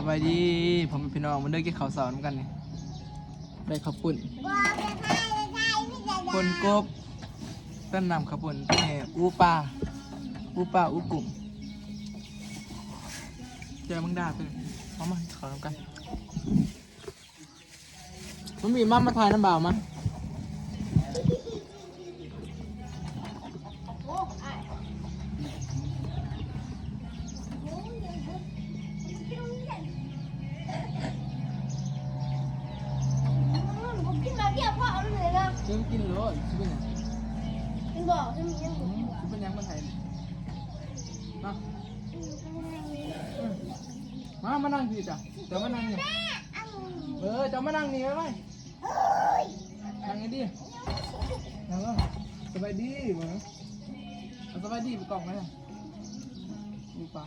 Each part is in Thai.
บายดีผมเป็นพี่น้องมันเด้อกินข้าวสารกันนี่ได้ข้าวปุ่นป่นกบต้นนำข้าวปุ่นอูปลาอูกุ้งเจอมึงด่าไปเอามาขอทำกันมันมีมาถ่ายน้ำเบามั้ยเริ่มกินเลยชิเป็นยังกินบ่จะมียังชิเป็นยังมันไทยมานั่งดีจ้ะเดี๋ยวมานั่งนี่จะมานั่งนี่ไหมนั่งไงดินั่งก็สบายดีมั้งสบายดีไปกล่องไหมดูปลา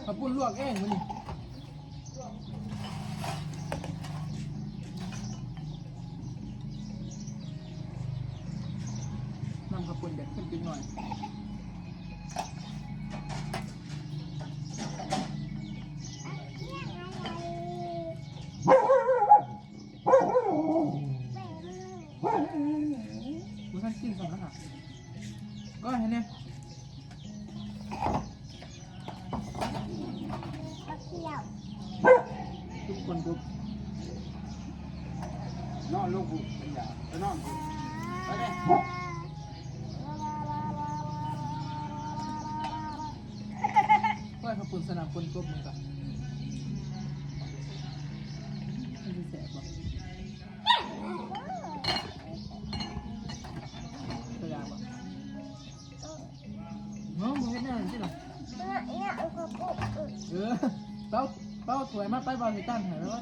ข้าวปุ้นลวกเองมันนี่น้ำข้าวปุ้นเด็ดขึ้นจริงหน่อยกูท่านกินสองแล้วค่ะก็เห็นเนี่ยทุกคนปุ๊บนอนลูกปุ๊บเป็นยาไปนอนปุ๊บไปเลยก็ขอบคุณสนามคนปุ๊บมึงก่อนไม่ได้แสบป่ะกระยาป่ะน้องมึงเห็นแน่จริงหรอเต้าสวยมากใต้บอลในตั้นเห็นไหมวะ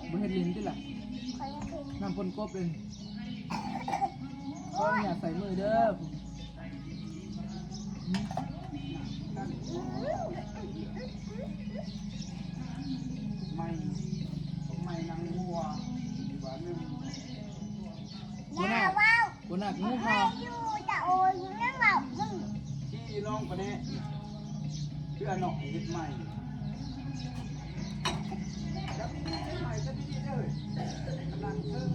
บุเห็ดลิ้นที่แหละน้ำปนกบเลยก็อย่าใส่มือเด้อไม่นางวัวกูน่างูเห่าที่ลองประเดี๋ยวเพื่อหนอกเห็ดใหม่จะดีเลยกำลังเพิ่ม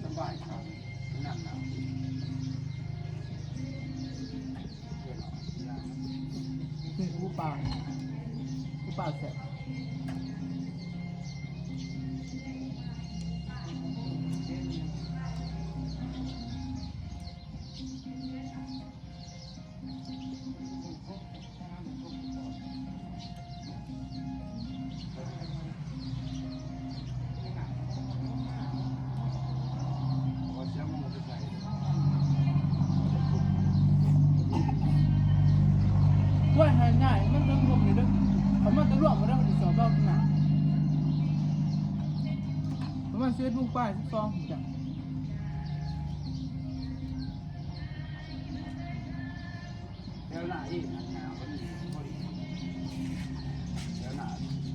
สบายครับนั่นนะนี่อูปลาเสร็จว่าง่ายมันต้องรวมเลยด้วยเขามันจะรวมมาได้วันที่2รอบหนาเพราะมันเสียลูกป้าย12จ้ะเดี๋ยวหน้าอีกนะวันนี้พอดีเดี๋ยวหน้า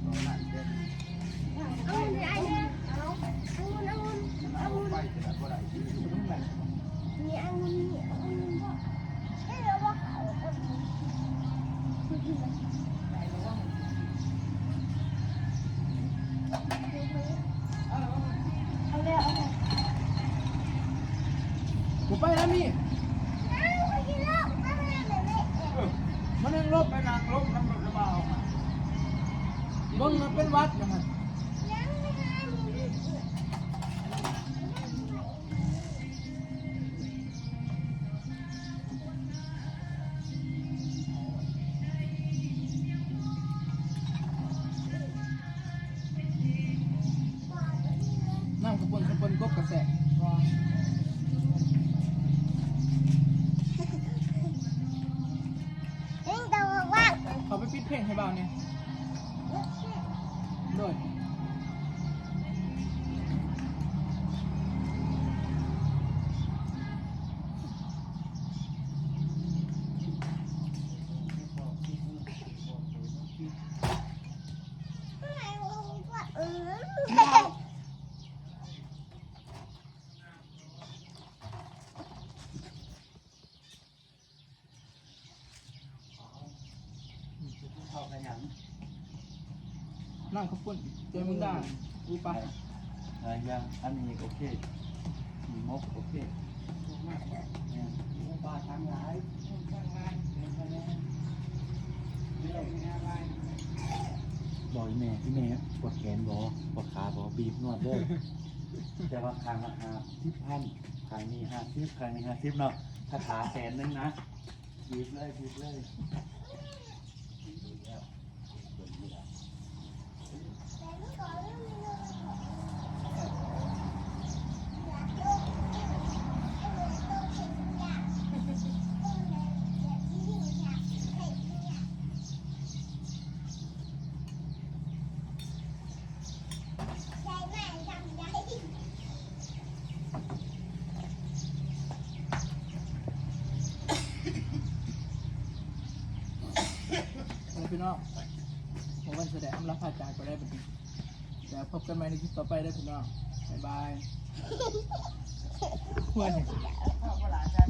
ตอนนั้นเด็ดเอาไปจะได้บ่ได้ที่ต้องแบ่งกูไปแล้วมีมันยังลบไปนางลบน้ำระเบาบ้งมันเป็นวัดนะฮะน้ำกระปนกบกระแส เพลงให้เบาเนี่ยโดยนั่งขปุ่นเจอมึงได้กูไป ยังอันนี้โอเคมีมกโอเคปลาทั้งหลายบอกแม่พี่แม่ปวดแขนบอปวดขาบอบีบนวดด้วยแต่ว่าคางละ50,000คางนี้50คางนี้50เนาะถ้าขา100,000นะบีบเลยบีบเลยพี่น้องผมวันแสดงอำลาพาจากไปได้ปะทีเดี๋ยวพบกันใหม่ในคลิปต่อไปได้พี่น้องบ๊ายบาย